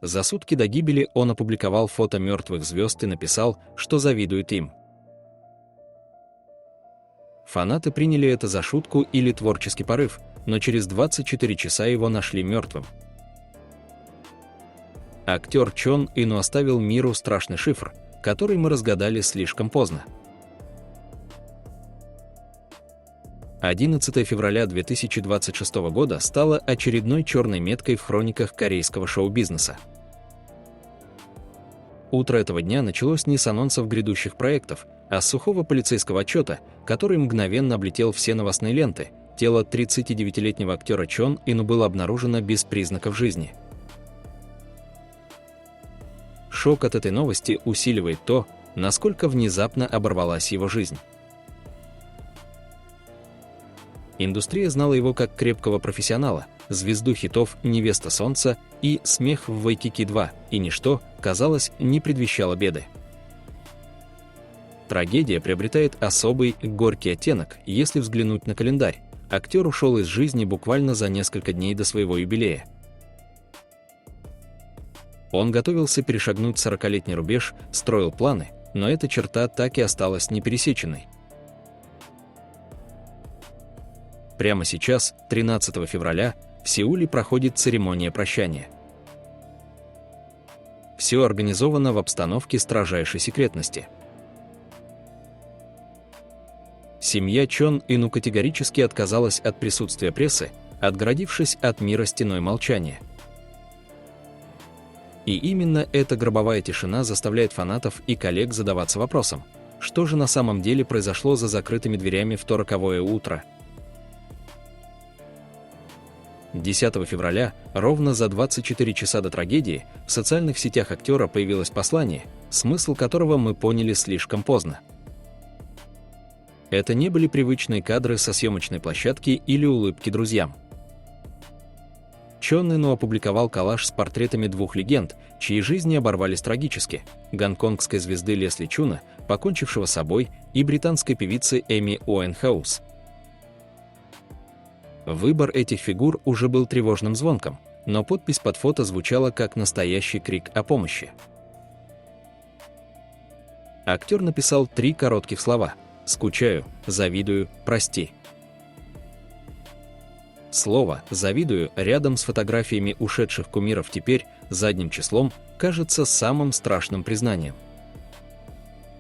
За сутки до гибели он опубликовал фото мертвых звезд и написал, что завидует им. Фанаты приняли это за шутку или творческий порыв, но через 24 часа его нашли мертвым. Актер Чон Ину оставил миру страшный шифр, который мы разгадали слишком поздно. 11 февраля 2026 года стало очередной черной меткой в хрониках корейского шоу-бизнеса. Утро этого дня началось не с анонсов грядущих проектов, а с сухого полицейского отчета, который мгновенно облетел все новостные ленты. Тело 39-летнего актера Чон Ину было обнаружено без признаков жизни. Шок от этой новости усиливает то, насколько внезапно оборвалась его жизнь. Индустрия знала его как крепкого профессионала, звезду хитов «Невеста солнца» и «Смех в Вайкики 2», и ничто, казалось, не предвещало беды. Трагедия приобретает особый, горький оттенок, если взглянуть на календарь. Актер ушел из жизни буквально за несколько дней до своего юбилея. Он готовился перешагнуть 40-летний рубеж, строил планы, но эта черта так и осталась непересеченной. Прямо сейчас, 13 февраля, в Сеуле проходит церемония прощания. Все организовано в обстановке строжайшей секретности. Семья Чон Ину категорически отказалась от присутствия прессы, отгородившись от мира стеной молчания. И именно эта гробовая тишина заставляет фанатов и коллег задаваться вопросом, что же на самом деле произошло за закрытыми дверями в то роковое утро. 10 февраля, ровно за 24 часа до трагедии, в социальных сетях актера появилось послание, смысл которого мы поняли слишком поздно. Это не были привычные кадры со съемочной площадки или улыбки друзьям. Чон Ину опубликовал коллаж с портретами двух легенд, чьи жизни оборвались трагически: гонконгской звезды Лесли Чуна, покончившего с собой, и британской певицы Эми Уайнхаус. Выбор этих фигур уже был тревожным звонком, но подпись под фото звучала как настоящий крик о помощи. Актер написал 3 коротких слова: «Скучаю», «Завидую», «Прости». Слово «завидую» рядом с фотографиями ушедших кумиров теперь, задним числом, кажется самым страшным признанием.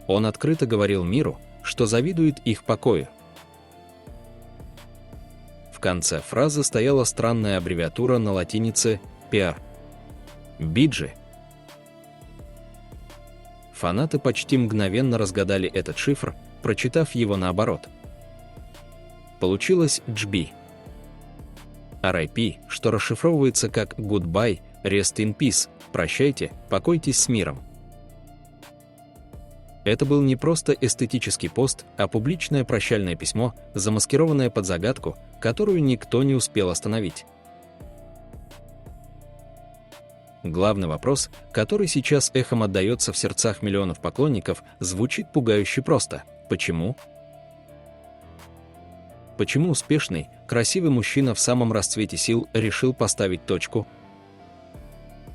Он открыто говорил миру, что завидует их покою. В конце фразы стояла странная аббревиатура на латинице «PR». «Биджи». Фанаты почти мгновенно разгадали этот шифр, прочитав его наоборот. Получилось «JB». RIP, что расшифровывается как «Goodbye», «Rest in Peace», «Прощайте», «Покойтесь с миром». Это был не просто эстетический пост, а публичное прощальное письмо, замаскированное под загадку, которую никто не успел остановить. Главный вопрос, который сейчас эхом отдается в сердцах миллионов поклонников, звучит пугающе просто: почему? Почему успешный, красивый мужчина в самом расцвете сил решил поставить точку?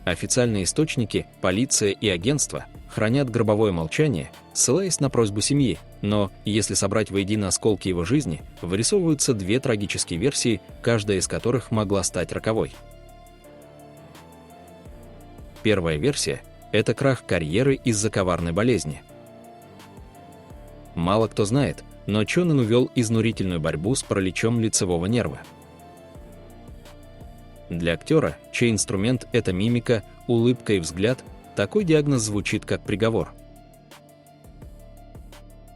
Официальные источники, полиция и агентство хранят гробовое молчание, ссылаясь на просьбу семьи, но, если собрать воедино осколки его жизни, вырисовываются 2 трагические версии, каждая из которых могла стать роковой. Первая версия – это крах карьеры из-за коварной болезни. Мало кто знает, но Чон Ину вел изнурительную борьбу с параличом лицевого нерва. Для актера, чей инструмент – это мимика, улыбка и взгляд, такой диагноз звучит как приговор.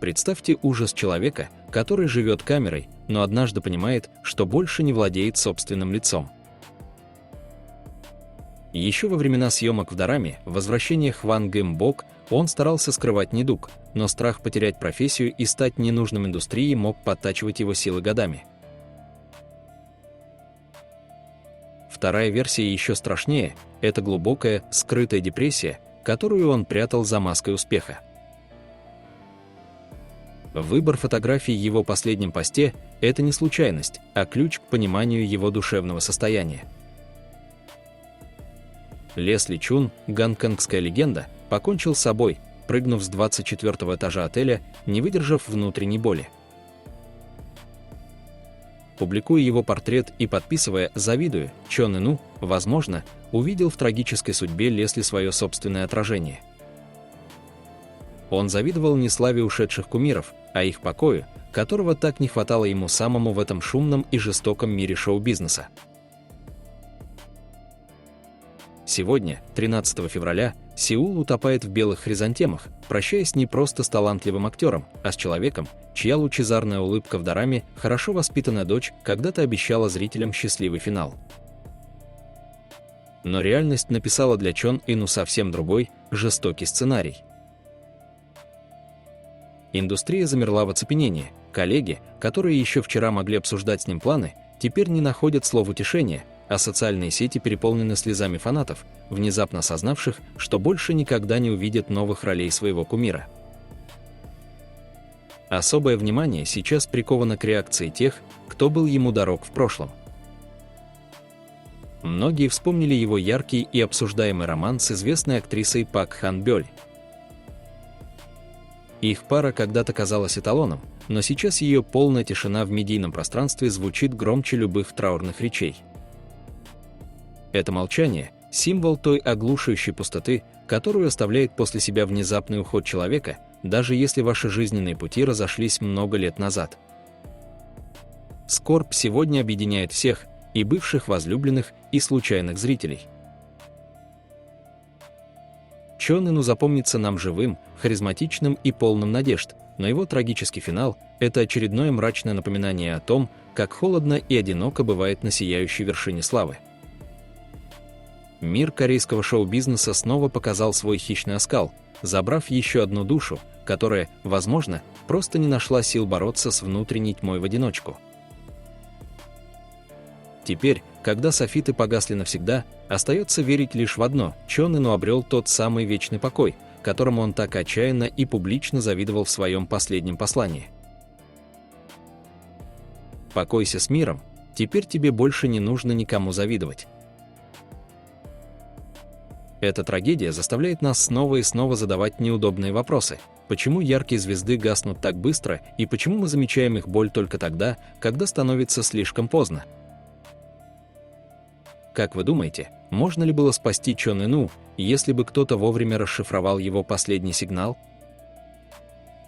Представьте ужас человека, который живет камерой, но однажды понимает, что больше не владеет собственным лицом. Еще во времена съемок в дораме «Возвращение Хван Гэм Бок» он старался скрывать недуг, но страх потерять профессию и стать ненужным индустрии мог подтачивать его силы годами. Вторая версия еще страшнее – это глубокая, скрытая депрессия, которую он прятал за маской успеха. Выбор фотографий в его последнем посте – это не случайность, а ключ к пониманию его душевного состояния. Лесли Чун, гонконгская легенда, покончил с собой, прыгнув с 24-го этажа отеля, не выдержав внутренней боли. Публикуя его портрет и подписывая «Завидую», Чон Ыну, возможно, увидел в трагической судьбе Лесли свое собственное отражение. Он завидовал не славе ушедших кумиров, а их покою, которого так не хватало ему самому в этом шумном и жестоком мире шоу-бизнеса. Сегодня, 13 февраля, Сеул утопает в белых хризантемах, прощаясь не просто с талантливым актером, а с человеком, чья лучезарная улыбка в дораме «Хорошо воспитанная дочь» когда-то обещала зрителям счастливый финал. Но реальность написала для Чон Ыну совсем другой, жестокий сценарий. Индустрия замерла в оцепенении. Коллеги, которые еще вчера могли обсуждать с ним планы, теперь не находят слов утешения, а социальные сети переполнены слезами фанатов, внезапно осознавших, что больше никогда не увидят новых ролей своего кумира. Особое внимание сейчас приковано к реакции тех, кто был ему дорог в прошлом. Многие вспомнили его яркий и обсуждаемый роман с известной актрисой Пак Хан Бёль. Их пара когда-то казалась эталоном, но сейчас ее полная тишина в медийном пространстве звучит громче любых траурных речей. Это молчание – символ той оглушающей пустоты, которую оставляет после себя внезапный уход человека, даже если ваши жизненные пути разошлись много лет назад. Скорбь сегодня объединяет всех, и бывших возлюбленных, и случайных зрителей. Чон Ыну запомнится нам живым, харизматичным и полным надежд, но его трагический финал – это очередное мрачное напоминание о том, как холодно и одиноко бывает на сияющей вершине славы. Мир корейского шоу-бизнеса снова показал свой хищный оскал, забрав еще одну душу, которая, возможно, просто не нашла сил бороться с внутренней тьмой в одиночку. Теперь, когда софиты погасли навсегда, остается верить лишь в одно – Чон Ыну обрел тот самый вечный покой, которому он так отчаянно и публично завидовал в своем последнем послании. Покойся с миром, теперь тебе больше не нужно никому завидовать. Эта трагедия заставляет нас снова и снова задавать неудобные вопросы. Почему яркие звезды гаснут так быстро и почему мы замечаем их боль только тогда, когда становится слишком поздно? Как вы думаете, можно ли было спасти Чон Ыну, если бы кто-то вовремя расшифровал его последний сигнал?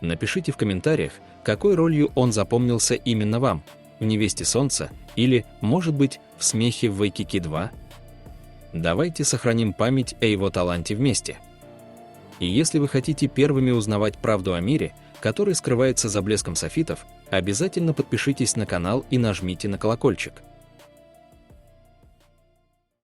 Напишите в комментариях, какой ролью он запомнился именно вам, в «Невесте солнца» или, может быть, в «Смехе в Вайкики 2». Давайте сохраним память о его таланте вместе. И если вы хотите первыми узнавать правду о мире, который скрывается за блеском софитов, обязательно подпишитесь на канал и нажмите на колокольчик.